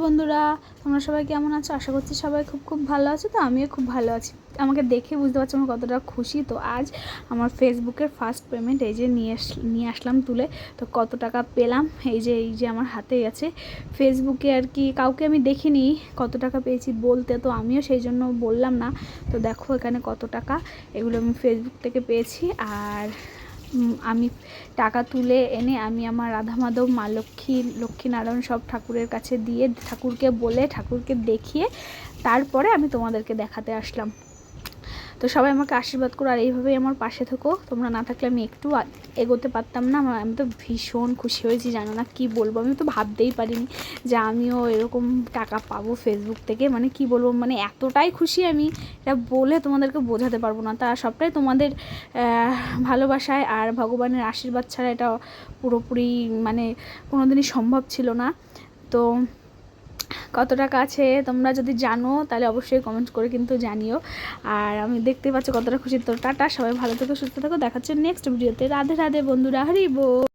বন্ধুরা, তোমরা সবাই কেমন আছো? আশা করছি সবাই খুব খুব ভালো আছো। তো আমিও খুব ভালো আছি। আমাকে দেখে বুঝতে পারছো আমার কতটা খুশি। তো আজ আমার ফেসবুকের ফার্স্ট পেমেন্ট এই যে নিয়ে আসলাম তুলে। তো কত টাকা পেলাম এই যে আমার হাতেই আছে। ফেসবুকে আর কি কাউকে আমি দেখিনি কত টাকা পেয়েছি বলতে, তো আমিও সেই জন্য বললাম না। তো দেখো এখানে কত টাকা, এগুলো আমি ফেসবুক থেকে পেয়েছি। আর আমি টাকা তুলে এনে আমি আমার রাধা মাধব, মা লক্ষ্মী, লক্ষ্মীনারায়ণ সব ঠাকুরের কাছে দিয়ে, ঠাকুরকে বলে, ঠাকুরকে দেখিয়ে তারপরে আমি তোমাদেরকে দেখাতে আসলাম। তো সবাই আমাকে আশীর্বাদ করো আর এইভাবেই আমার পাশে থেকো। তোমরা না থাকলে আমি একটু এগোতে পারতাম না। আমি তো ভীষণ খুশি হয়েছি, জানো না কি বলবো। আমি তো ভাবতেই পারিনি যে আমিও এরকম টাকা পাবো ফেসবুক থেকে। মানে কি বলবো, মানে এতটাই খুশি আমি, এটা বলে তোমাদেরকে বোঝাতে পারবো না। তা সবটাই তোমাদের ভালোবাসায় আর ভগবানের আশীর্বাদ ছাড়া এটা পুরোপুরি মানে কোনোদিনই সম্ভব ছিল না। তো কত টাকা আছে তোমরা যদি জানো তাহলে অবশ্যই কমেন্ট করে কিন্তু জানিও। আর আমি দেখতে পাচ্ছি কতটা খুশি। তো টাটা, সবাই ভালো থেকো, সুস্থ থেকো, দেখাচ্ছে নেক্সট ভিডিওতে। রাধে রাধে বন্ধুরা, হরি বল।